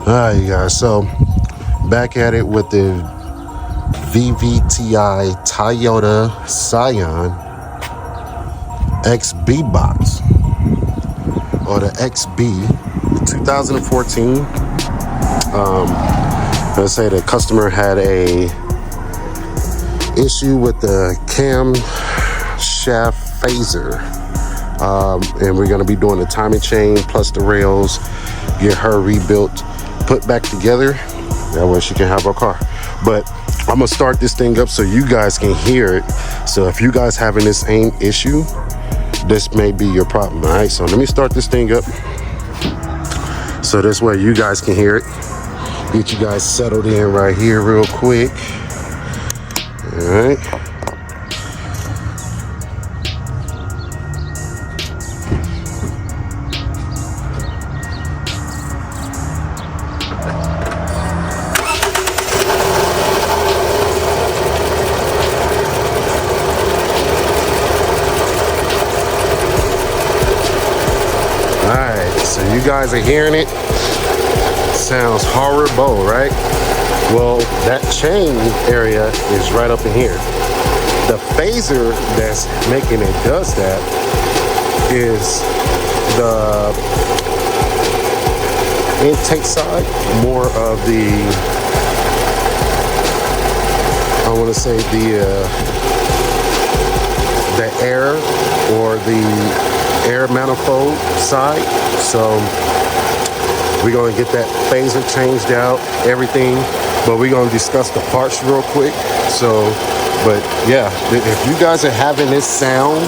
Alright, you guys, so back at it with the VVTi Toyota Scion XB box, or the XB 2014. Let's say the customer had a issue with the camshaft phaser, and we're going to be doing the timing chain plus the rails, get her rebuilt, put back together, that way she can have her car. But I'm gonna start this thing up so you guys can hear it. So if you guys having this same issue, this may be your problem. All right, so let me start this thing up so this way you guys can hear it. Get you guys settled in right here real quick. All right. So you guys are hearing it. Sounds horrible, right? Well, that chain area is right up in here. The phaser that's making it does that is the intake side, more of the, I want to say the air or the air manifold side. So we're going to get that phaser changed out, everything, but we're going to discuss the parts real quick. So, but yeah, if you guys are having this sound,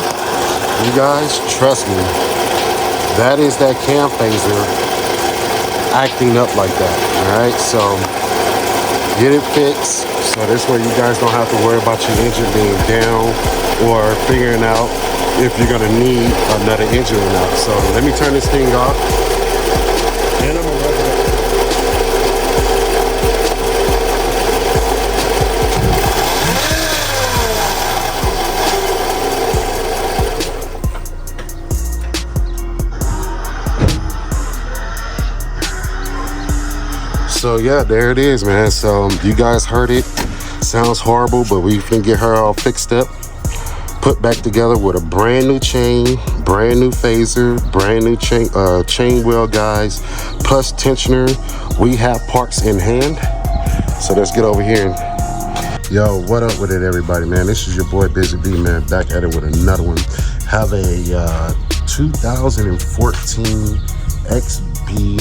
you guys, trust me, that is that cam phaser acting up like that. All right, so get it fixed, so this way you guys don't have to worry about your engine being down or figuring out if you're gonna need another engine or not. So let me turn this thing off, and I'm gonna run it up. So yeah, there it is, man. So you guys heard it. Sounds horrible, but we can get her all fixed up, put back together with a brand new chain, brand new phaser, brand new chain wheel guys, plus tensioner. We have parts in hand. So let's get over here and yo, what up with it, everybody, man? This is your boy Busy B, man, back at it with another one. Have a 2014 XB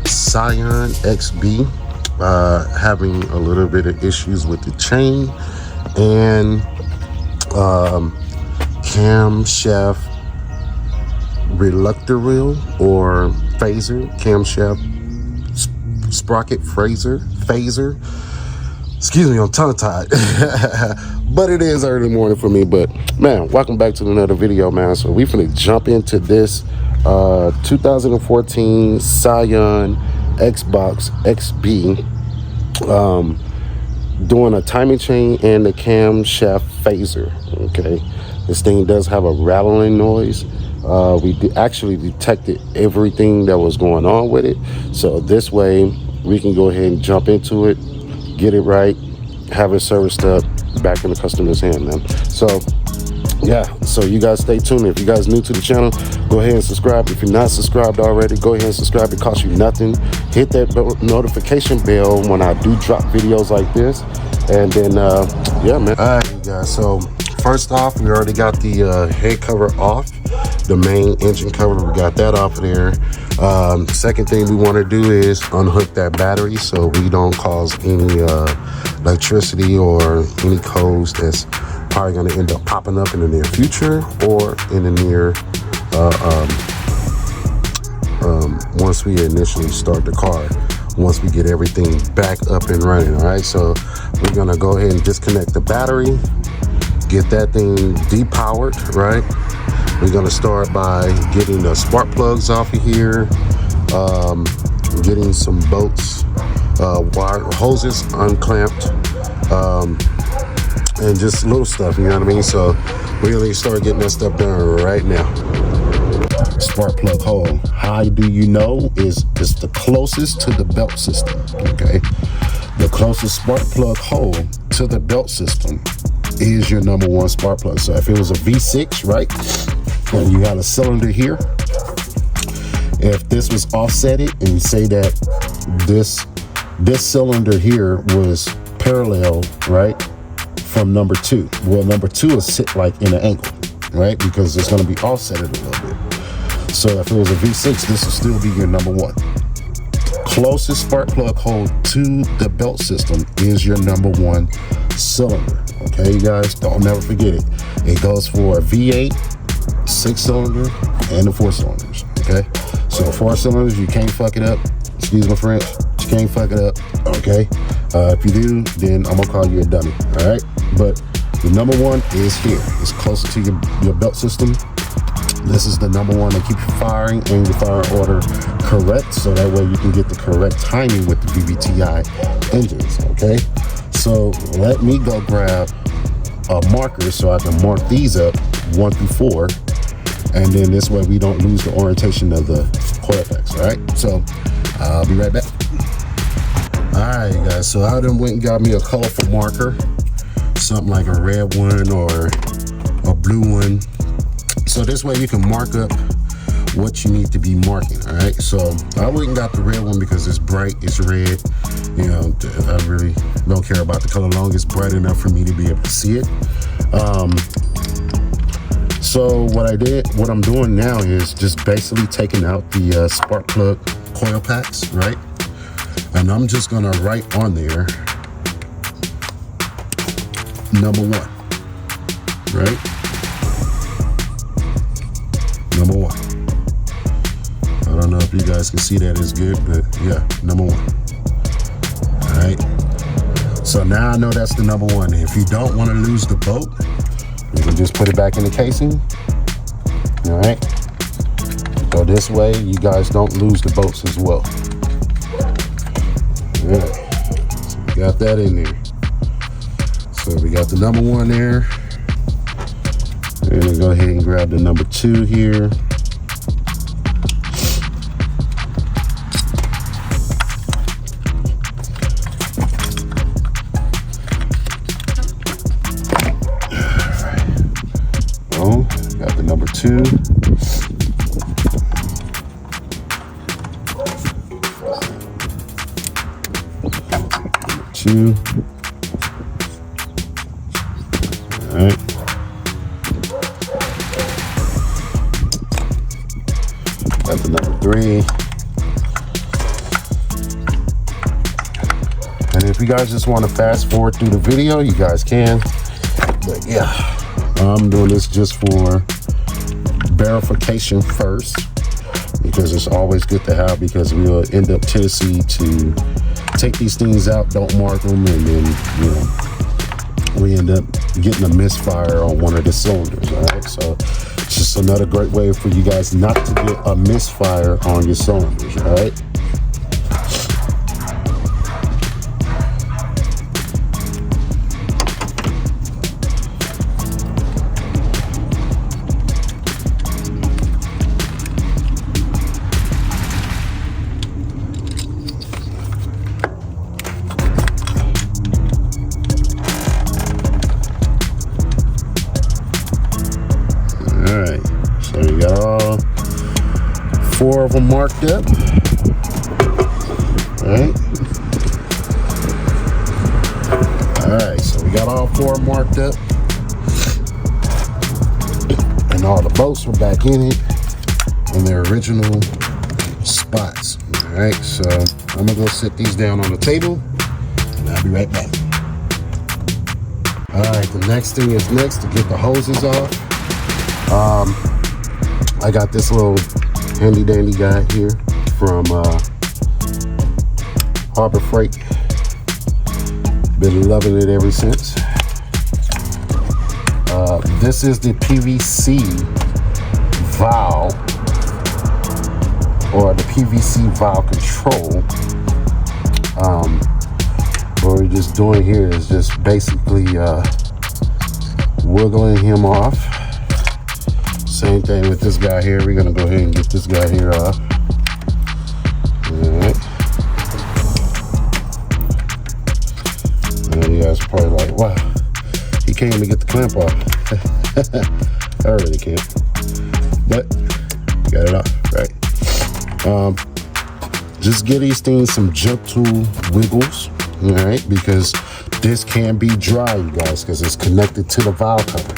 Scion XB, having a little bit of issues with the chain and camshaft reluctor wheel or phaser, camshaft sprocket phaser. Excuse me, I'm tongue-tied. But it is early morning for me. But man, welcome back to another video, man. So we finna jump into this 2014 Scion Xbox XB, doing a timing chain and the camshaft phaser. Okay, this thing does have a rattling noise. We actually detected everything that was going on with it, so this way we can go ahead and jump into it, get it right, have it serviced up, back in the customer's hand, man. So yeah, so you guys stay tuned. If you guys new to the channel, go ahead and subscribe. If you're not subscribed already, go ahead and subscribe. It costs you nothing. Hit that notification bell when I do drop videos like this. And then yeah, man. All right, you guys, so first off, we already got the head cover off, the main engine cover, we got that off of there. Second thing we want to do is unhook that battery so we don't cause any electricity or any codes that's probably going to end up popping up in the near future or in the near once we initially start the car, once we get everything back up and running. All right, so we're going to go ahead and disconnect the battery, get that thing depowered. Right, we're going to start by getting the spark plugs off of here, getting some bolts, wire hoses unclamped, and just little stuff, you know what I mean? So we're gonna start getting that stuff done right now. spark plug hole. How do you know? Is it's the closest to the belt system, okay? The closest spark plug hole to the belt system is your number one spark plug. So if it was a V6, right, and you had a cylinder here, if this was offsetted and say that this cylinder here was parallel, right, from number 2. Well, number 2 is sit like in an angle, right, because it's going to be offsetted a little bit. So if it was a V6, this will still be your number one. Closest spark plug hole to the belt system is your number one cylinder. Okay, you guys, don't never forget it. It goes for a V8, 6-cylinder, and the 4 cylinders. Okay, so 4 cylinders, you can't fuck it up. Excuse my French, you can't fuck it up. Okay, if you do, then I'm gonna call you a dummy. All right, but the number one is here. It's closer to your belt system. This is the number one to keep you firing and your firing order correct, so that way you can get the correct timing with the VVTi engines. Okay, so let me go grab a marker so I can mark these up 1 through 4, and then this way we don't lose the orientation of the coil packs. All right, so I'll be right back. All right, guys, so I done went and got me a colorful marker, something like a red one or a blue one. So this way you can mark up what you need to be marking. All right, so I went and got the red one because it's bright, it's red. You know, I really don't care about the color long as it's bright enough for me to be able to see it. So what I'm doing now is just basically taking out the spark plug coil packs, right? And I'm just gonna write on there number 1, right? Number 1. I don't know if you guys can see that as good, but yeah, number 1. All right. So now I know that's the number 1. If you don't want to lose the bolt, you can just put it back in the casing. All right. So this way, you guys don't lose the bolts as well. All right. So we got that in there. So we got the number 1 there. And we'll go ahead and grab the number 2 here. Got the number 2. All right. Got the number 3. And if you guys just want to fast forward through the video, you guys can. But yeah, I'm doing this just for verification first, because it's always good to have, because we'll end up tendency to take these things out, don't mark them, and then, you know, we end up getting a misfire on one of the cylinders. All right, so it's just another great way for you guys not to get a misfire on your cylinders. All right. So we got all 4 of them marked up. Alright, so we got all 4 marked up. And all the bolts were back in it in their original spots. Alright, so I'm gonna go sit these down on the table and I'll be right back. Alright, the next thing is next to get the hoses off. I got this little handy dandy guy here from Harbor Freight. Been loving it ever since. This is the PVC valve, or the PVC valve control. What we're just doing here is just basically wiggling him off. Same thing with this guy here. We're gonna go ahead and get this guy here off. All right. And you guys are probably like, wow, he came to get the clamp off. I really can't, but got it off, right? Just give these things some gentle wiggles, all right? Because this can be dry, you guys, because it's connected to the valve cover.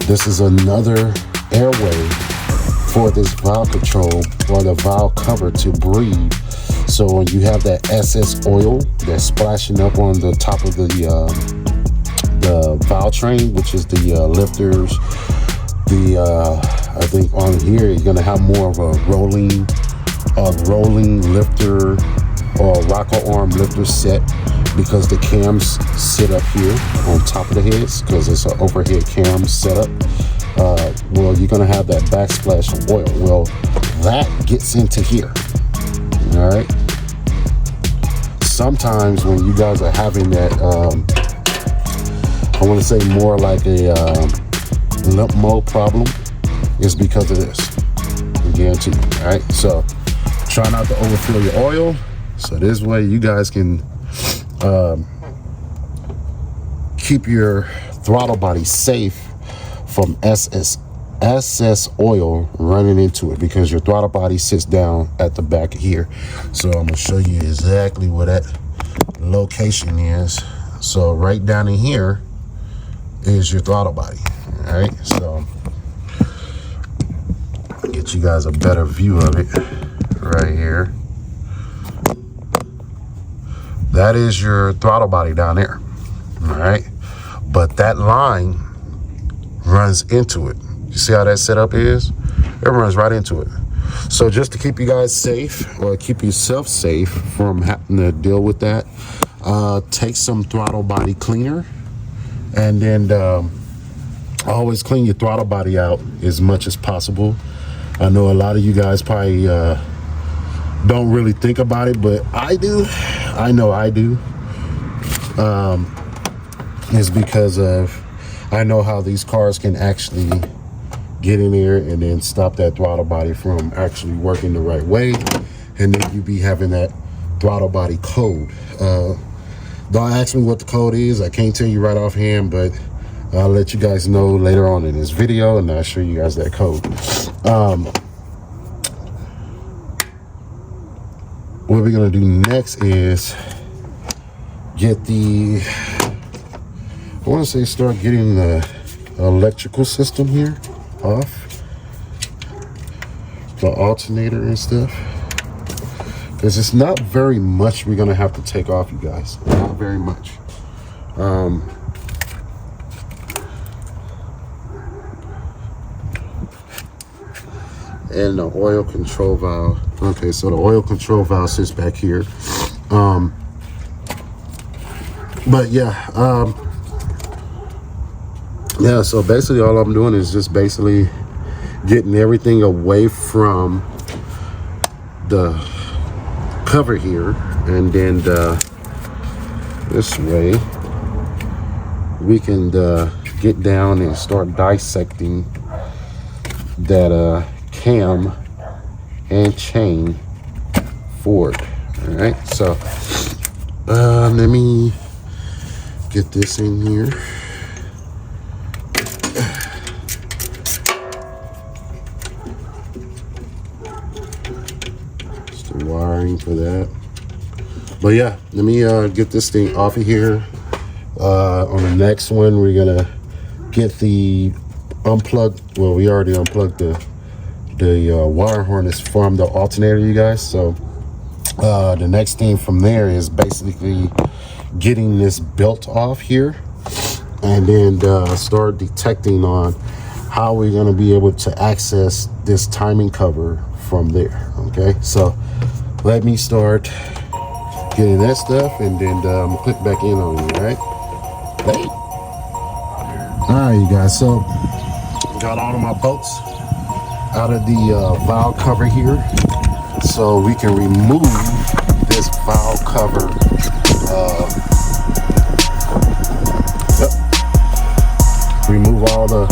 This is another airway for this valve control or the valve cover to breathe. So when you have that SS oil that's splashing up on the top of the valve train, which is the lifters, I think on here you're gonna have more of a rolling lifter or rocker arm lifter set, because the cams sit up here on top of the heads because it's an overhead cam setup. Well, you're gonna have that backsplash of oil. Well, that gets into here. All right. Sometimes when you guys are having that, I want to say more like a limp mode problem, is because of this. I guarantee you. All right. So try not to overfill your oil. So this way you guys can keep your throttle body safe from SS oil running into it, because your throttle body sits down at the back here. So I'm gonna show you exactly where that location is. So right down in here is your throttle body. All right, so get you guys a better view of it right here. That is your throttle body down there. All right, but that line runs into it. You see how that setup is? It runs right into it. So just to keep you guys safe, or keep yourself safe from having to deal with that, take some throttle body cleaner, and then always clean your throttle body out as much as possible. I know a lot of you guys probably don't really think about it, but I do. I know I do. It's because of, I know how these cars can actually get in there and then stop that throttle body from actually working the right way, and then you be having that throttle body code. Don't ask me what the code is. I can't tell you right offhand, but I'll let you guys know later on in this video, and I'll show you guys that code. What we're gonna do next is get the, I want to say start getting the electrical system here off, the alternator and stuff, because it's not very much we're gonna have to take off, you guys. Not very much. And the oil control valve. Okay, so the oil control valve sits back here. But yeah, yeah, so basically all I'm doing is just basically getting everything away from the cover here, and then this way we can get down and start dissecting that cam and chain forward. All right, so let me get this in here. Just the wiring for that. But yeah, let me get this thing off of here. On the next one, we're gonna get the unplugged. Well, we already unplugged the wire harness from the alternator, you guys. So the next thing from there is basically getting this belt off here, and then start detecting on how we're going to be able to access this timing cover from there. Okay, so let me start getting that stuff, and then I'm gonna click back in on you. Right. Hey. All right, you guys, so got all of my bolts out of the valve cover here, so we can remove this valve cover. Remove all the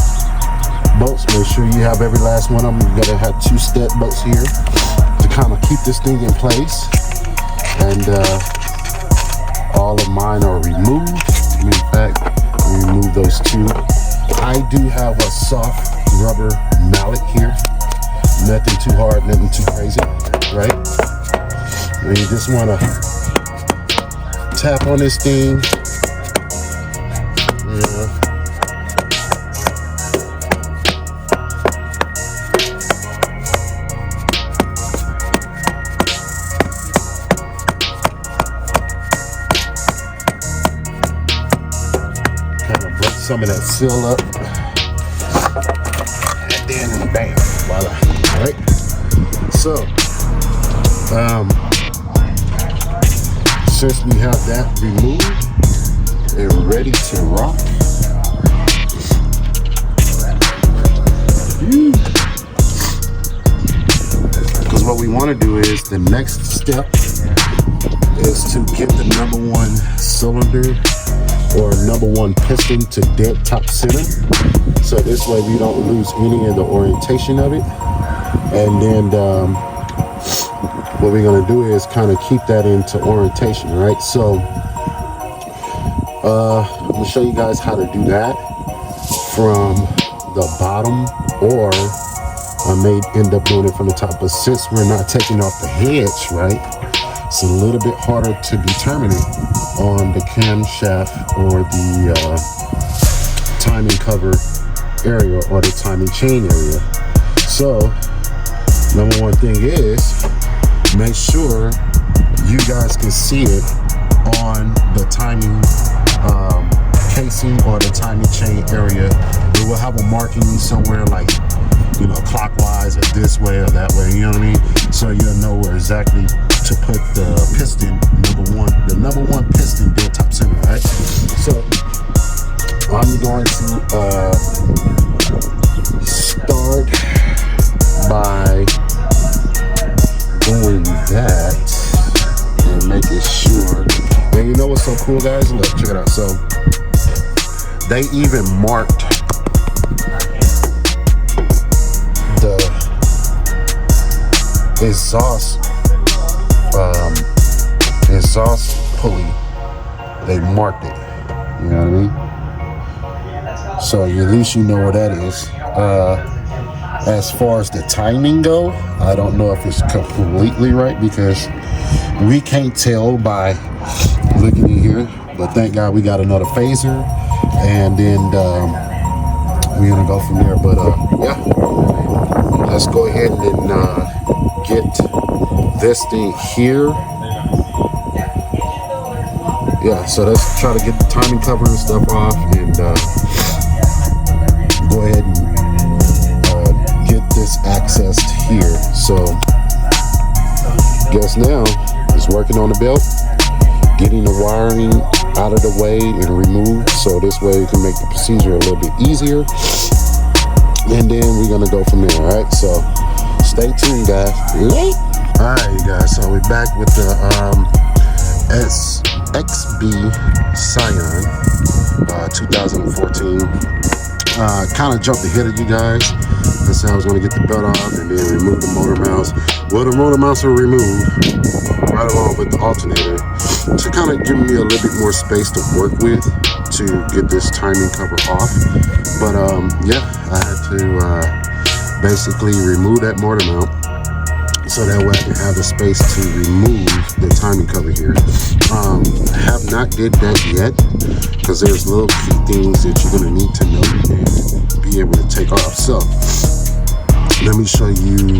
bolts, make sure sure you have every last one of them. You gotta have 2 step bolts here to kind of keep this thing in place. And all of mine are removed. In fact, remove those 2. I do have a soft rubber mallet here. Nothing too hard, nothing too crazy, right? And you just want to tap on this thing. Yeah. Kind of break some of that seal up. And then bam, voila. All right. So, since we have that removed and ready to rock, because what we want to do is the next step is to get the #1 cylinder or #1 piston to dead top center. So this way we don't lose any of the orientation of it. And then what we're gonna do is kind of keep that into orientation, right? So I'm gonna show you guys how to do that from the bottom, or I may end up doing it from the top. But since we're not taking off the heads, right, it's a little bit harder to determine it on the camshaft or the timing cover area or the timing chain area. So #1 thing is make sure you guys can see it on the timing casing or the timing chain area. It will have a marking somewhere, like, you know, clockwise or this way or that way, you know what I mean? So you'll know where exactly to put the piston, the #1 piston dead top center, right? So I'm going to start by doing that and making sure. And you know what's so cool, guys? Look, check it out. So they even marked the exhaust pulley. They marked it. You know what I mean? So at least you know what that is. As far as the timing go, I don't know if it's completely right because we can't tell by looking in here. But thank God we got another phaser, and then we're gonna go from there. But yeah, let's go ahead and get this thing here. Yeah, so let's try to get the timing cover and stuff off, and go ahead and get this accessed here. So guess now is working on the belt, getting the wiring out of the way and removed, so this way we can make the procedure a little bit easier. And then we're gonna go from there. All right, so stay tuned, guys. All right, you guys, so we're back with the XB Scion 2014. Kind of jumped ahead of you guys. I said I was going to get the belt off and then remove the motor mounts. Well, the motor mounts are removed right along with the alternator to kind of give me a little bit more space to work with to get this timing cover off. But yeah, I had to basically remove that motor mount so that way I can have the space to remove the timing cover here. Have not did that yet because there's little key things that you're gonna need to know and be able to take off. So let me show you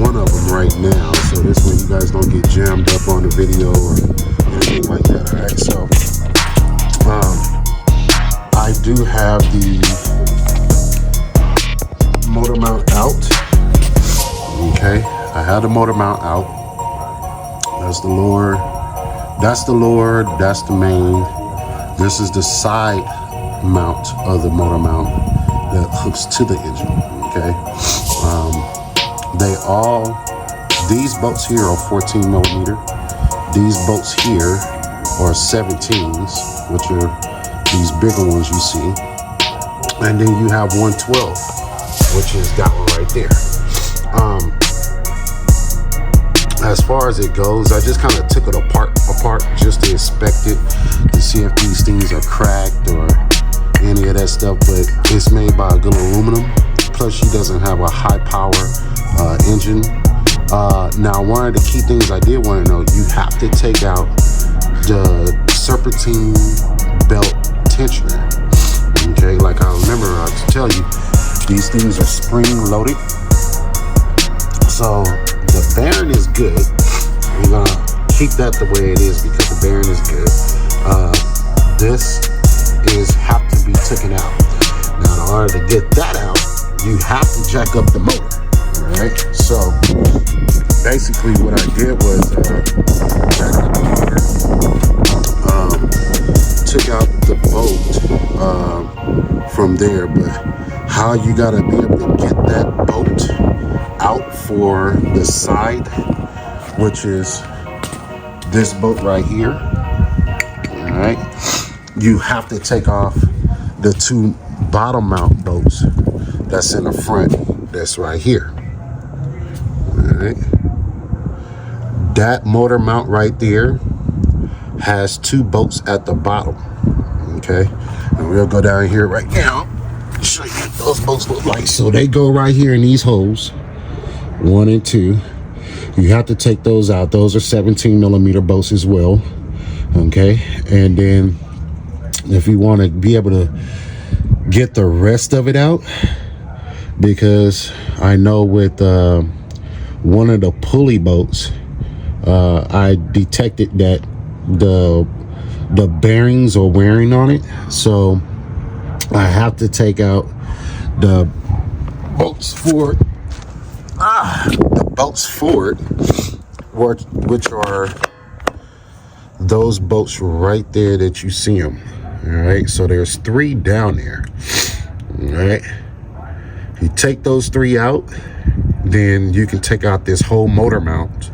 one of them right now, so this way you guys don't get jammed up on the video or anything like that. All right, so I do have the motor mount out. Okay, I had the motor mount out. That's the lower, that's the main. This is the side mount of the motor mount that hooks to the engine. Okay, these bolts here are 14 millimeter. These bolts here are 17s, which are these bigger ones you see. And then you have 112 which is that one right there. As far as it goes, I just kind of took it apart just to inspect it to see if these things are cracked or any of that stuff, but it's made by good aluminum. Plus she doesn't have a high power engine. Now one of the key things I did want to know, you have to take out the serpentine belt tensioner. Okay, like I remember to tell you, these things are spring loaded, so the bearing is good. We're gonna keep that the way it is because the bearing is good. This have to be taken out. Now in order to get that out, you have to jack up the motor. Alright, so basically what I did was jack up the motor, took out the bolt from there, but how you gotta be able to get that bolt out for the side, which is this bolt right here. Alright, you have to take off the two bottom mount bolts that's in the front, that's right here. Alright, that motor mount right there has two bolts at the bottom. Okay, and we'll go down here right now, show you what those bolts look like. So they go right here in these holes, 1 and 2. You have to take those out. Those are 17 millimeter bolts as well. Okay, and then if you want to be able to get the rest of it out, because I know with one of the pulley bolts, I detected that the bearings are wearing on it, so I have to take out the bolts for it, which are those bolts right there that you see them. All right, so there's 3 down there. All right, you take those 3 out, then you can take out this whole motor mount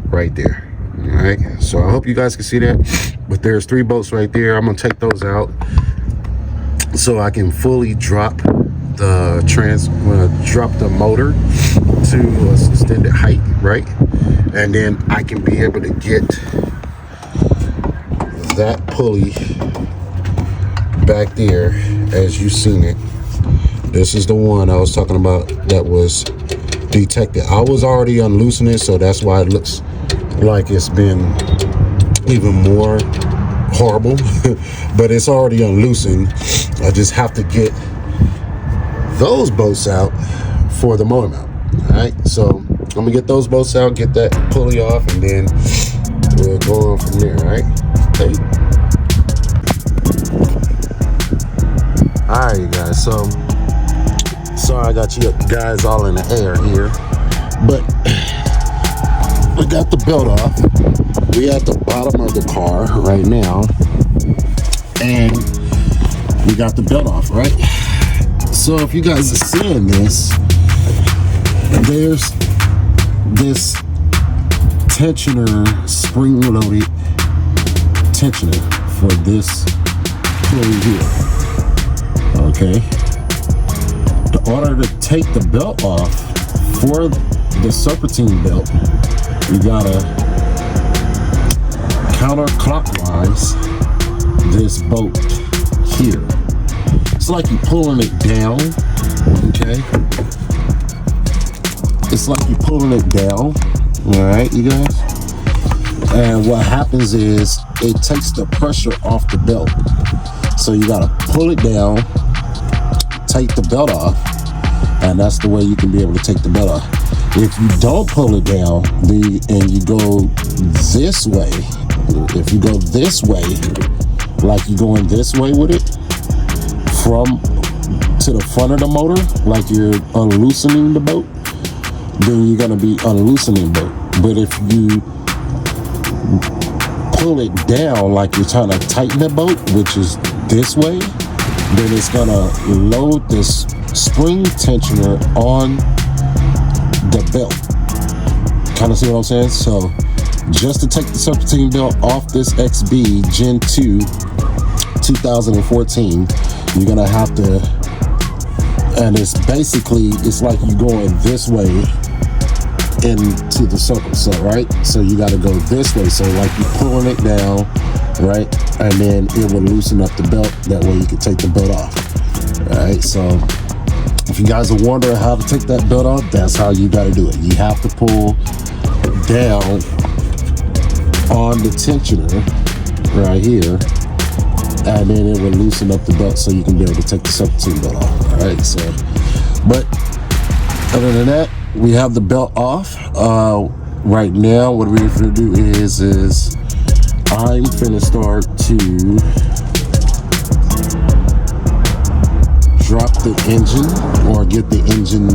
right there. All right, so I hope you guys can see that, but there's 3 bolts right there. I'm gonna take those out so I can fully drop the motor to a extended height, right? And then I can be able to get that pulley back there as you seen it. This is the one I was talking about that was detected. I was already unloosening it, so that's why it looks like it's been even more horrible. But it's already unloosened. I just have to get those bolts out for the motor mount. All right, so I'm gonna get those bolts out, get that pulley off, and then we'll go on from there. All right, okay. All right, you guys, so sorry I got you guys all in the air here, but we got the belt off. We at the bottom of the car right now, and we got the belt off, right? So if you guys are seeing this, there's this tensioner, spring-loaded tensioner for this pulley here. Okay. In order to take the belt off for the serpentine belt, you gotta counterclockwise this bolt here. It's like you're pulling it down, okay? It's like you're pulling it down, all right, you guys? And what happens is it takes the pressure off the belt. So you gotta pull it down, take the belt off, and that's the way you can be able to take the belt off. If you don't pull it down and you go this way, if you go this way, like you're going this way with it, from to the front of the motor, like you're unloosening the boat, then you're gonna be unloosening the boat. But if you pull it down like you're trying to tighten the boat, which is this way, then it's gonna load this spring tensioner on the belt. Kind of see what I'm saying? So just to take the serpentine belt off this XB Gen 2 2014, you're gonna have to And it's basically, it's like you going this way into the circle. So, right? So you got to go this way. So like you pulling it down, right? And then it will loosen up the belt. That way you can take the belt off. All right. So if you guys are wondering how to take that belt off, that's how you got to do it. You have to pull down on the tensioner right here, and then it will loosen up the belt so you can be able to take the serpentine belt off. All right. So, but other than that, we have the belt off. Right now, what we're going to do is I'm finna start to drop the engine, or get the engine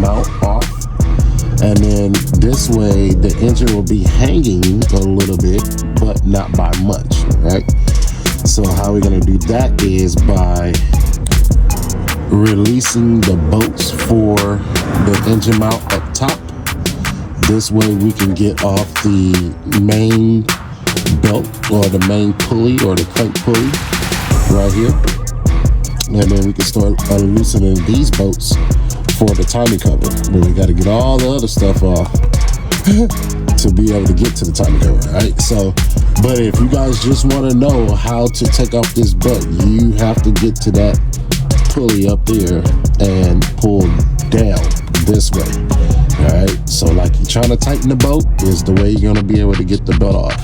mount off, and then this way the engine will be hanging a little bit, but not by much, right? So how we're gonna do that is by releasing the bolts for the engine mount up top. This way we can get off the main belt, or the main pulley, or the crank pulley right here. And then we can start loosening these bolts for the timing cover. But we got to get all the other stuff off to be able to get to the timing cover, right? So, but if you guys just want to know how to take off this belt, you have to get to that pulley up there and pull down this way. All right, so like you're trying to tighten the bolt is the way you're gonna be able to get the belt off.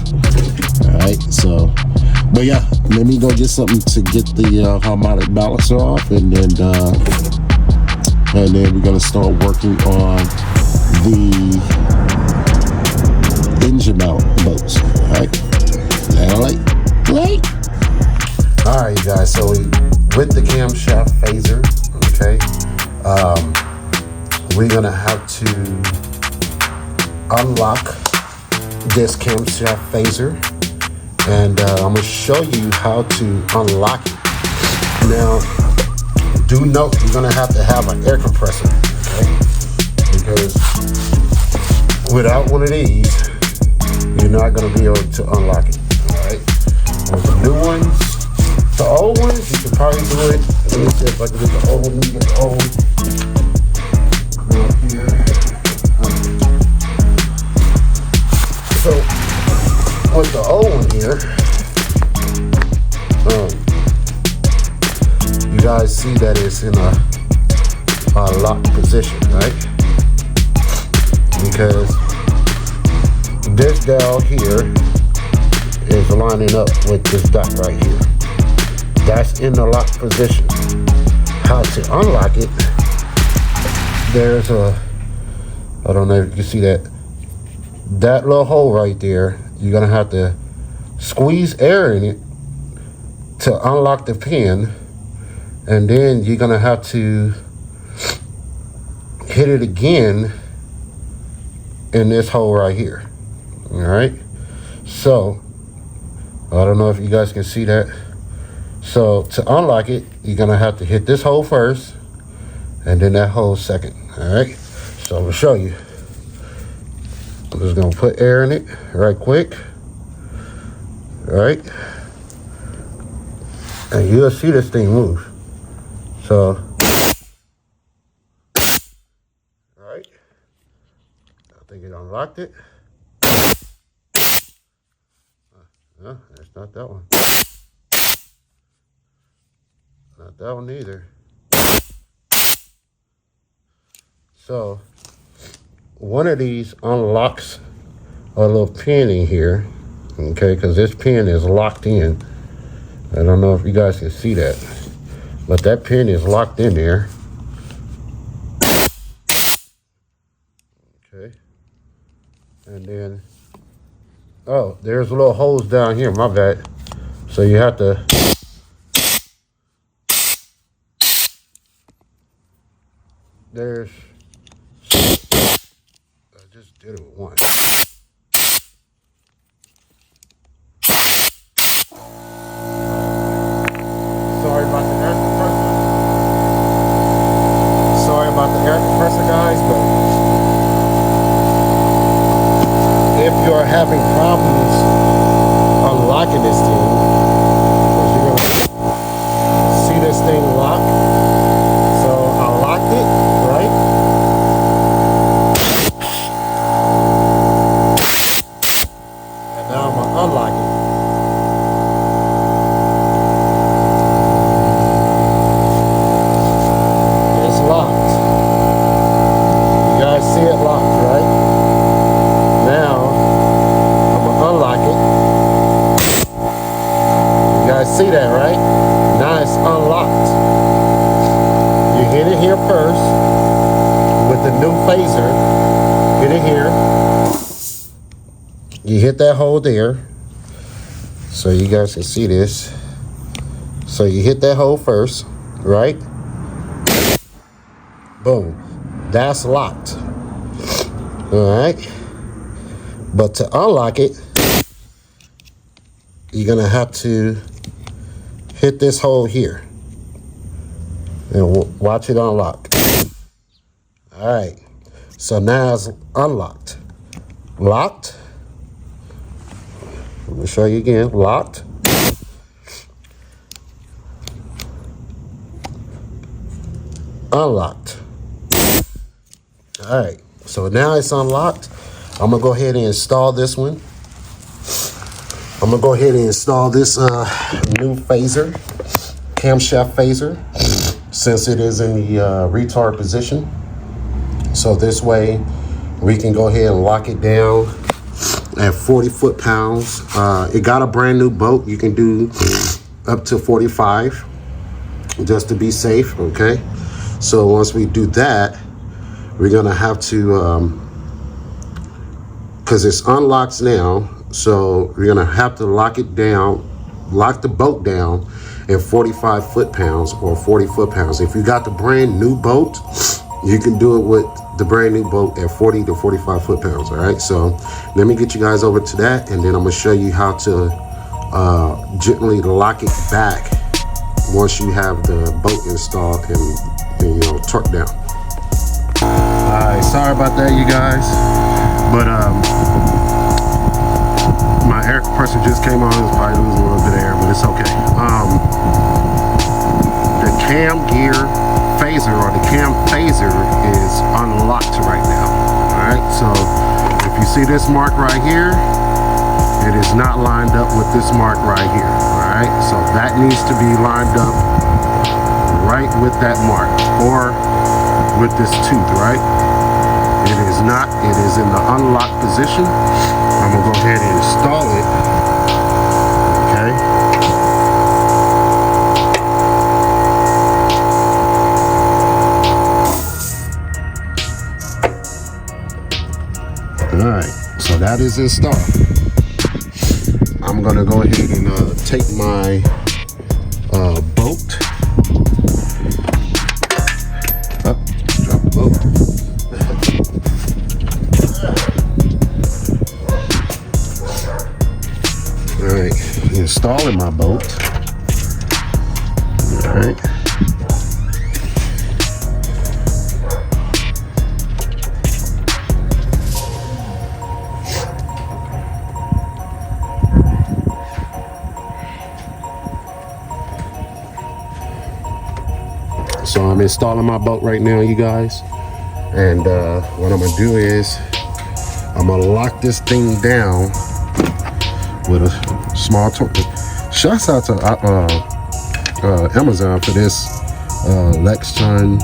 All right, so, but yeah, let me go get something to get the harmonic balancer off, and then we're gonna start working on the engine mount bolts. All right, All right, you guys. So with the camshaft phaser, okay. We're gonna have to unlock this camshaft phaser, and I'm gonna show you how to unlock it. Now, do note you're gonna have to have an air compressor, okay? Because without one of these, you're not gonna be able to unlock it. All right. With the new ones, the old ones, you can probably do it. Let me see if I can get the old one. Get the old one. So with the old one here, you guys see that it's in a locked position, right? Because this dial here is lining up with this dot right here. That's in the locked position. How to unlock it? There's I don't know if you can see that little hole right there. You're gonna have to squeeze air in it to unlock the pin, and then you're gonna have to hit it again in this hole right here. All right, so I don't know if you guys can see that. So to unlock it, you're gonna have to hit this hole first, and then that hole second. All right, so I'm gonna show you. I'm just gonna put air in it right quick. All right, and you'll see this thing move. So, all right, I think it unlocked it. No, that's not that one. Not that one either. So, one of these unlocks a little pin in here, okay, because this pin is locked in. I don't know if you guys can see that, but that pin is locked in there. Okay, and then, oh, there's little holes down here, my bad. So you have to, there's, I just did it once. Sorry about the air compressor. Sorry about the air compressor, guys, but if you're having problems unlocking this thing, because you're gonna see this thing lock. see that, right? Now it's unlocked. You hit it here first with the new phaser. Hit it here. You hit that hole there, so you guys can see this. So you hit that hole first, right? Boom. That's locked. All right. But to unlock it, you're gonna have to hit this hole here and watch it unlock. All right. So now it's unlocked. Locked. Let me show you again. Locked. Unlocked. All right. So now it's unlocked. I'm gonna go ahead and install this one. I'm gonna go ahead and install this new phaser, camshaft phaser, since it is in the retard position. So this way we can go ahead and lock it down at 40 foot-pounds. It got a brand new boat. You can do up to 45 just to be safe, okay? So once we do that, we're gonna have to, because it's unlocked now, so we're gonna have to lock it down, lock the boat down at 45 foot-pounds or 40 foot-pounds. If you got the brand new boat, you can do it with the brand new boat at 40 to 45 foot-pounds, all right? So let me get you guys over to that, and then I'm gonna show you how to gently lock it back once you have the boat installed and you know, torque down. All right, sorry about that, you guys, but my air compressor just came on. It's probably losing a little bit of air, but it's okay. The cam gear phaser, or the cam phaser, is unlocked right now. All right, so if you see this mark right here, it is not lined up with this mark right here. All right, so that needs to be lined up right with that mark, or with this tooth, right? It is not. It is in the unlocked position. I'm gonna go ahead and install it. Okay. All right. So that is installed. I'm gonna go ahead and take my boat. Drop the boat. All right, installing my boat. All right. So I'm installing my boat right now, you guys. And what I'm gonna do is I'm gonna lock this thing down with a small torque. Shouts out to Amazon for this Lex Run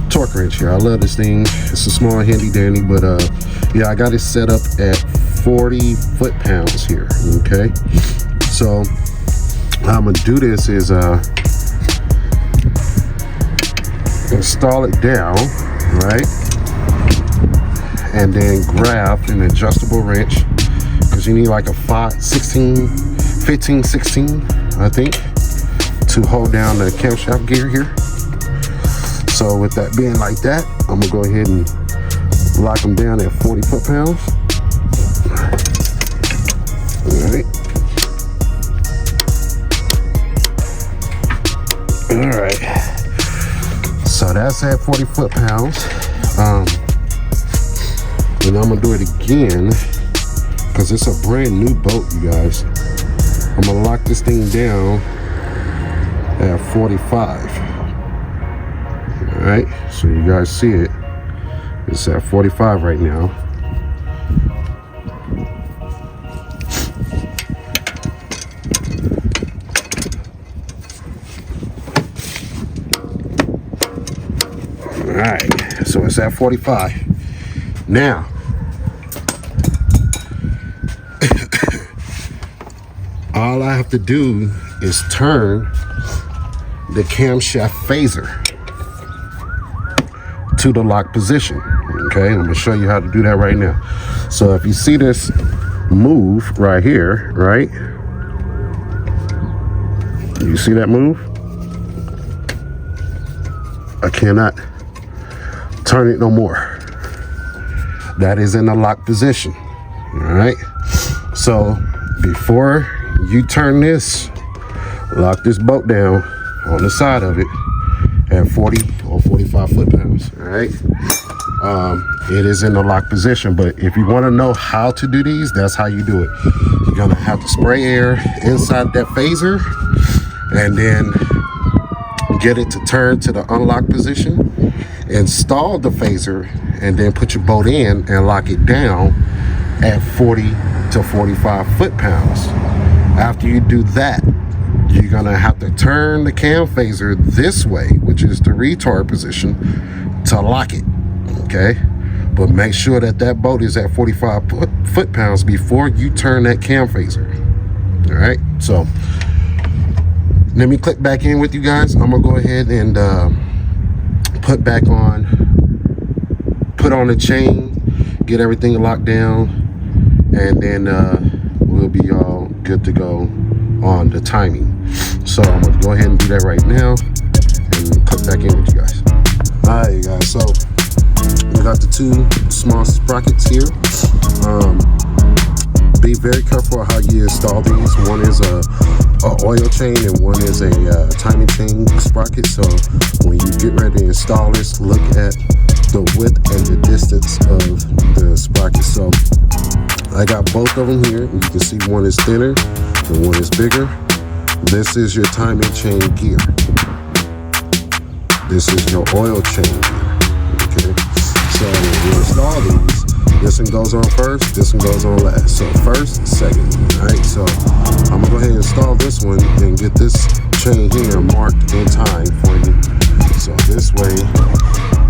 torque wrench here. I love this thing. It's a small handy dandy, but yeah, I got it set up at 40 foot-pounds here. Okay, so how I'm gonna do this is install it down, right? And then grab an adjustable wrench, because you need like a 15, 16, I think, to hold down the camshaft gear here. So with that being like that, I'm gonna go ahead and lock them down at 40 foot-pounds. All right. All right. So that's at 40 foot-pounds. And I'm gonna do it again because it's a brand new boat, you guys. I'm gonna lock this thing down at 45. All right, so you guys see it. It's at 45 right now. All right, so it's at 45. Now, all I have to do is turn the camshaft phaser to the lock position. Okay, I'm gonna show you how to do that right now. So if you see this move right here, right? You see that move? I cannot turn it no more. That is in the lock position. All right. So before you turn this, lock this bolt down on the side of it at 40 or 45 foot-pounds. All right. It is in the lock position, but if you want to know how to do these, that's how you do it. You're gonna have to spray air inside that phaser and then get it to turn to the unlock position, install the phaser, and then put your bolt in and lock it down at 40 to 45 foot-pounds. After you do that, you're gonna have to turn the cam phaser this way, which is the retard position, to lock it. Okay, but make sure that that bolt is at 45 foot-pounds before you turn that cam phaser. All right, so let me click back in with you guys. I'm gonna go ahead and put on the chain, get everything locked down, and then we'll be all good to go on the timing. So I'm gonna go ahead and do that right now and click back in with you guys. All right, guys, so we got the two small sprockets here. Be very careful how you install these. One is a oil chain and one is a timing chain sprocket. So when you get ready to install this, look at the width and the distance of the sprocket. So I got both of them here. You can see one is thinner and one is bigger. This is your timing chain gear. This is your oil chain gear. Okay. So when you install these, this one goes on first, this one goes on last. So first, second. Alright, so I'm gonna go ahead and install this one and get this chain here marked in time for you. So this way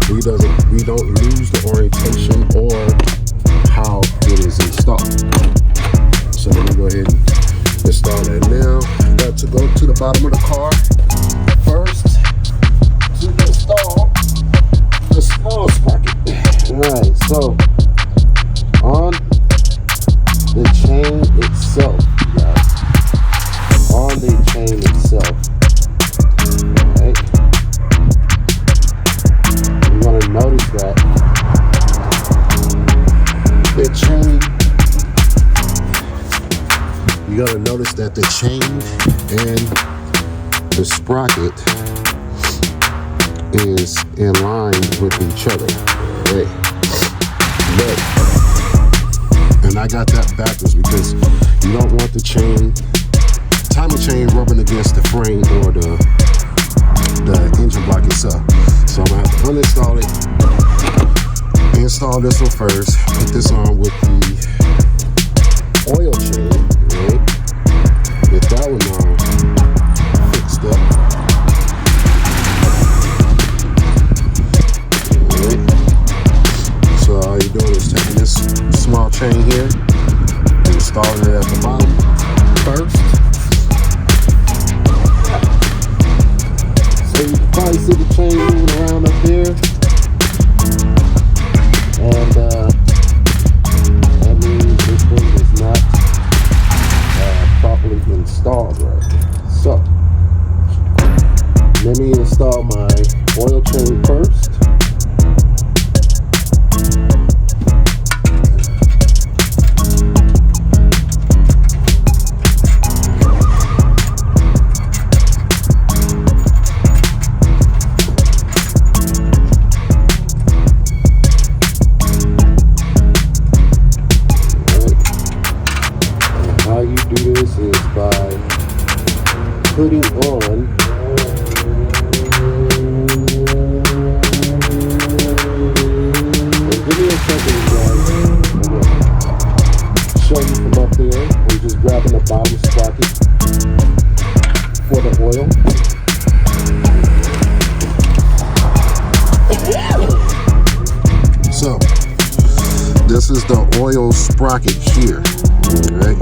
we don't lose the orientation or how it is installed. So let me go ahead and install that now. Got to go to the bottom of the car first to install the small sprocket. Alright, so on the chain itself, guys, on the chain itself, right, you're going to notice that the chain, you're going to notice that the chain and the sprocket is in line with each other, right? But, and I got that backwards because you don't want the timing chain rubbing against the frame or the engine block itself. So I'm gonna have to uninstall it, install this one first, put this on with the oil chain, right? Get that one on fixed up. So all you're doing is taking this small chain here and installing it at the bottom first. So you can probably see the chain moving around up there. And that means this thing is not properly installed right. So let me install my oil chain first. How you do this is by putting on give me a second, guys. I'm gonna show you from up there. We're just grabbing the bottom sprocket for the oil. So this is the oil sprocket here. Alright.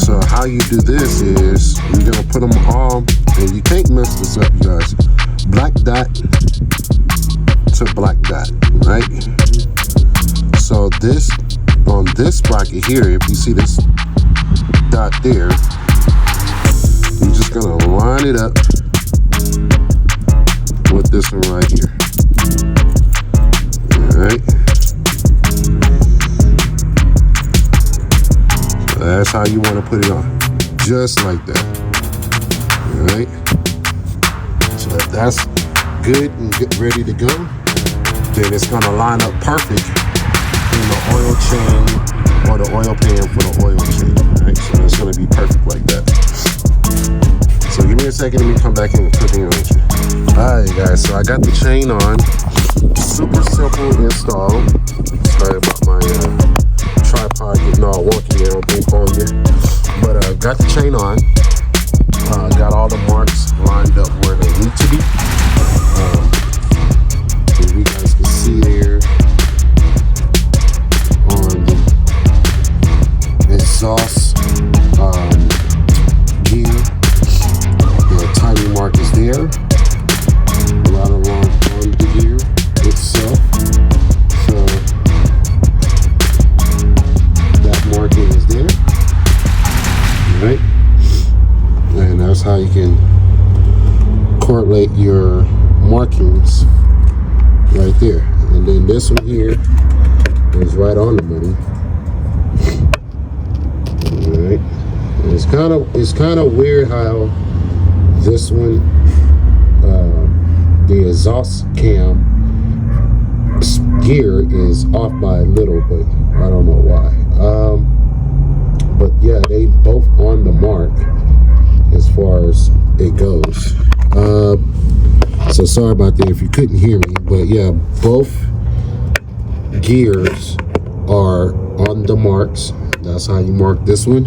So how you do this is you're gonna put them all, and you can't mess this up, you guys. Black dot to black dot, right? So this, on this bracket here, if you see this dot there, you're just gonna line it up with this one right here. All right. So that's how you want to put it on, just like that. All right. So if that's good and get ready to go, then it's gonna line up perfect in the oil chain or the oil pan for the oil chain. All right. So it's gonna be perfect like that. So give me a second, let me come back in and put the engine. Alright guys, so I got the chain on. Super simple install. Sorry about my tripod getting all wonky there on you. But got the chain on. Got all the marks lined up where they need to be. As you guys can see there on the exhaust gear. The timing mark is there, right along on the gear itself. So that marking is there, right? And that's how you can correlate your markings right there. And then this one here is right on the money. All right. It's kind of weird how this one, the exhaust cam gear is off by a little, but I don't know why. But yeah, they both on the mark as far as it goes. So sorry about that if you couldn't hear me, but yeah, both gears are on the marks. That's how you mark this one,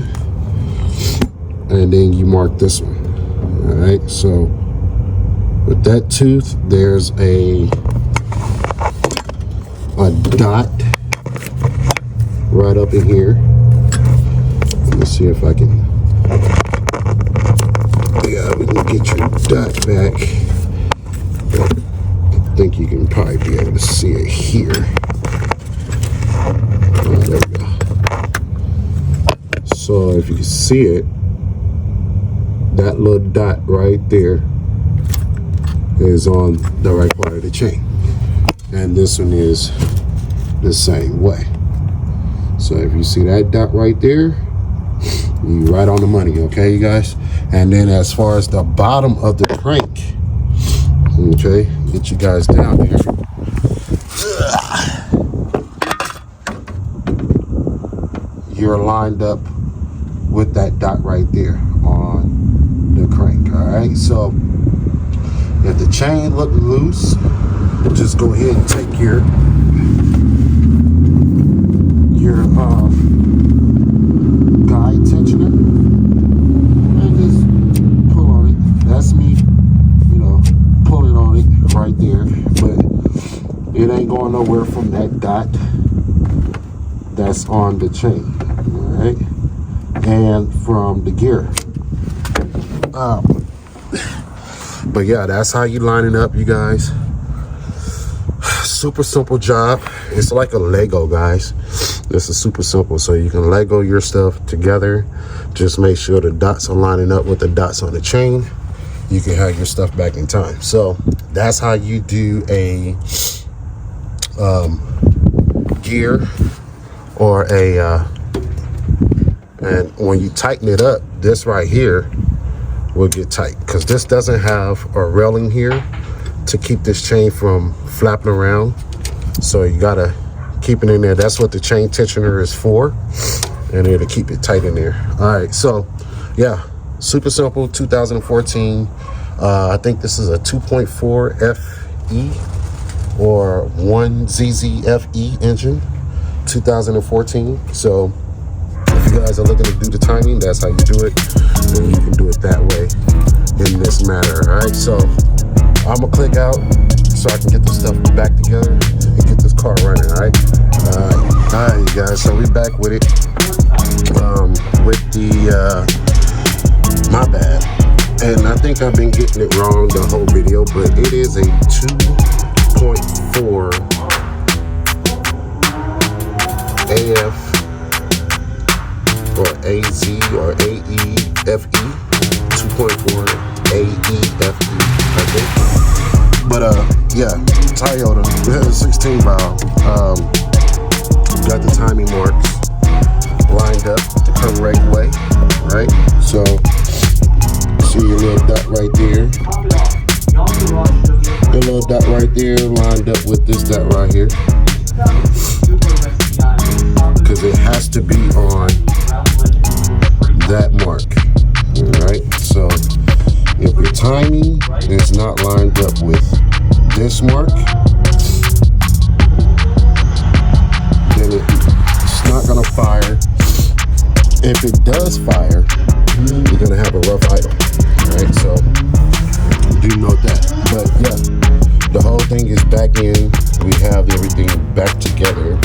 and then you mark this one. All right, so with that tooth, there's a dot right up in here. Let me see if I can. Yeah, we can get your dot back. I think you can probably be able to see it here. Oh, there we go. So if you can see it, that little dot right there is on the right part of the chain, and this one is the same way. So if you see that dot right there, you right on the money, okay, you guys? And then as far as the bottom of the crank, okay, get you guys down there. You're lined up with that dot right there on the crank. All right, so if the chain look loose, just go ahead and take your guide tensioner and just pull on it. That's me, pulling on it right there, but it ain't going nowhere from that dot that's on the chain. All right, and from the gear. But yeah, that's how you line it up, you guys. Super simple job. It's like a Lego, guys. This is super simple, so you can Lego your stuff together. Just make sure the dots are lining up with the dots on the chain. You can have your stuff back in time. So that's how you do a gear or a and when you tighten it up, this right here will get tight, because this doesn't have a railing here to keep this chain from flapping around. So you gotta keep it in there. That's what the chain tensioner is for, and it'll keep it tight in there. All right, so yeah, super simple. 2014. I think this is a 2.4 FE or 1ZZ FE engine, 2014. So if you guys are looking to do the timing, that's how you do it, and you can do it that way in this matter. All right, so I'm gonna click out so I can get this stuff back together and get this car running. All right, you guys. guys, so we back with it. With the my bad, and I think I've been getting it wrong the whole video, but it is a 2.4 AF or AZ or AEFE, 2.4 AEFE, I think. But yeah, Toyota, it has a 16 valve. Got the timing marks lined up the correct way, right? So see your little dot right there. Your little dot right there lined up with this dot right here, because it has to be on that mark. Alright, so if your timing is not lined up with this mark, then it's not gonna fire. If it does fire, you're gonna have a rough idle. Alright, so do note that. But yeah, the whole thing is back in. We have everything back together.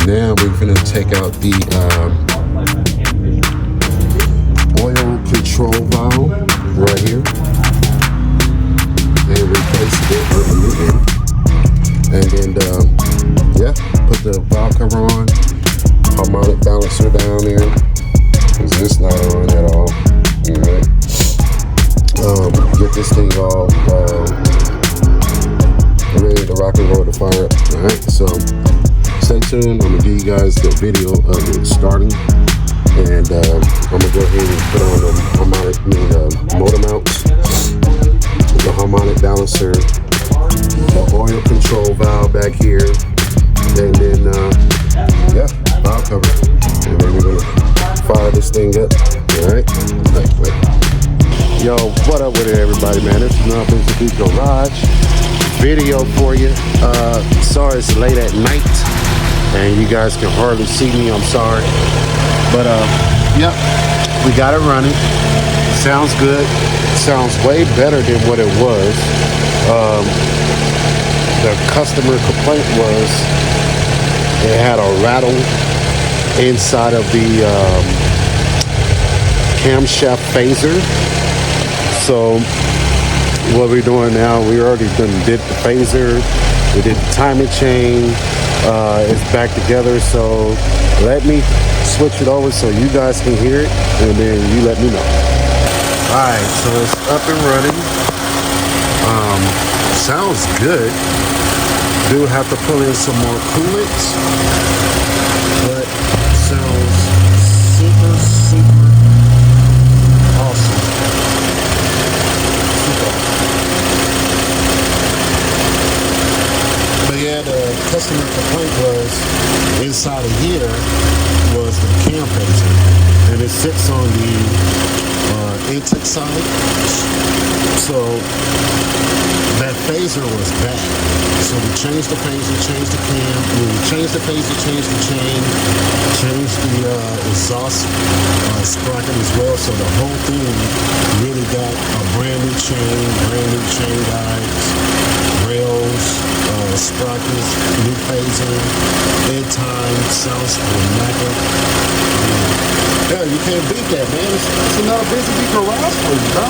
Now we're gonna take out the oil control valve right here and replace it with a new one. And then yeah, put the valve cover on, harmonic balancer down there, because it's not on at all. Alright. Get this thing all ready to rock and roll to fire up. Alright, so stay tuned. I'm gonna give you guys the video of it starting, and I'm gonna go ahead and put on the harmonic motor mounts, the harmonic balancer, the oil control valve back here, and then yeah, valve cover, and then we're gonna fire this thing up. All right. Yo, what up with it, everybody, man? This is Nothing to Beat Garage video for you. Sorry it's late at night and you guys can hardly see me. I'm sorry, but yep, we got it running. Sounds good. Sounds way better than what it was. The customer complaint was it had a rattle inside of the camshaft phaser. So what we're doing now, we already did the phaser, we did the timing chain, it's back together. So let me switch it over so you guys can hear it, and then you let me know. Alright, so it's up and running. Sounds good. Do have to pull in some more coolant, but sounds super awesome. But yeah, the customer complaint was inside of here was the cam phaser, and it sits on the intake side. So that phaser was bad. So we changed the phaser, changed the cam, we changed the phaser, changed the chain, changed the exhaust sprocket as well. So the whole thing really got a brand new chain guides, rails, sprockets, new phaser, head time, sounds immaculate. Yeah, you can't beat that, man. It's another busy garage for you, bro.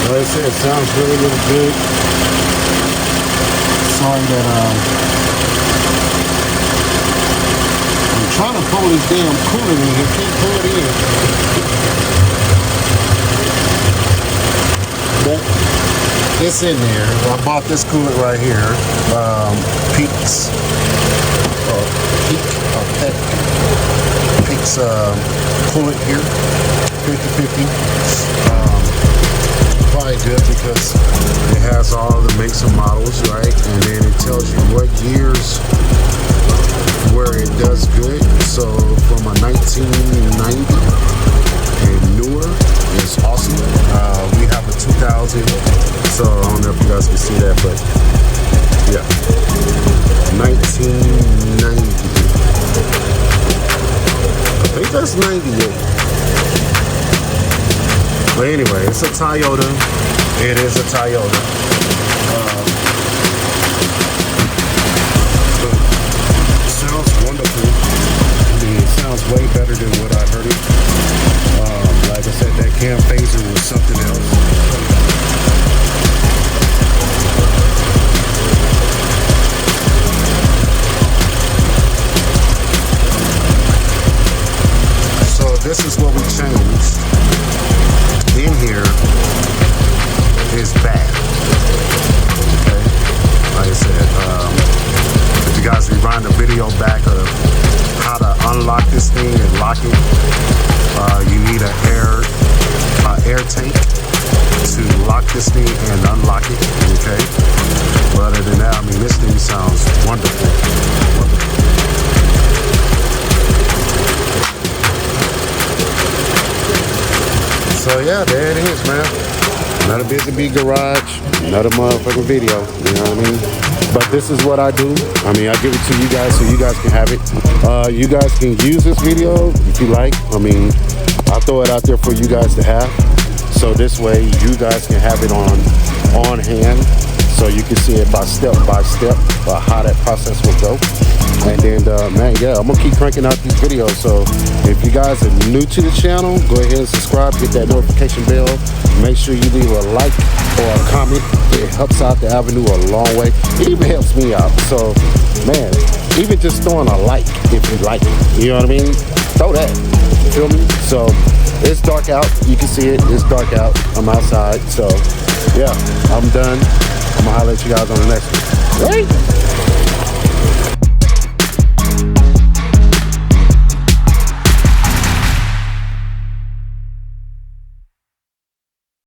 Like I said, it sounds really good. Sorry that I'm trying to pull this damn coolant in here, can't pull it in. But it's in there. Well, I bought this coolant right here, Peaks coolant here, 50/50. Probably good because it has all the makes and models, right? And then it tells you what year $698. But anyway, it's a Toyota. It is a Toyota. It sounds wonderful. I mean, it sounds way better than what I heard it. Like I said, that cam phaser was something else. So this is what we changed in here is bad. Okay, like I said, if you guys rewind the video back of how to unlock this thing and lock it, you need an air tank to lock this thing and unlock it. Okay, but other than that, I mean, this thing sounds wonderful. So yeah, there it is, man. Another Busy Bee garage, another motherfucking video, you know what I mean? But this is what I do. I mean, I give it to you guys so you guys can have it. You guys can use this video if you like. I mean, I'll throw it out there for you guys to have. So this way you guys can have it on hand, so you can see it by step how that process will go. And then man, yeah, I'm gonna keep cranking out these videos. So if you guys are new to the channel, go ahead and subscribe, hit that notification bell, make sure you leave a like or a comment. It helps out the avenue a long way. It even helps me out. So man, even just throwing a like if you like it, you know what I mean? Throw that, you feel me? So it's dark out, you can see it, it's dark out, I'm outside. So yeah, I'm done. I'm gonna holler at you guys on the next one. Right?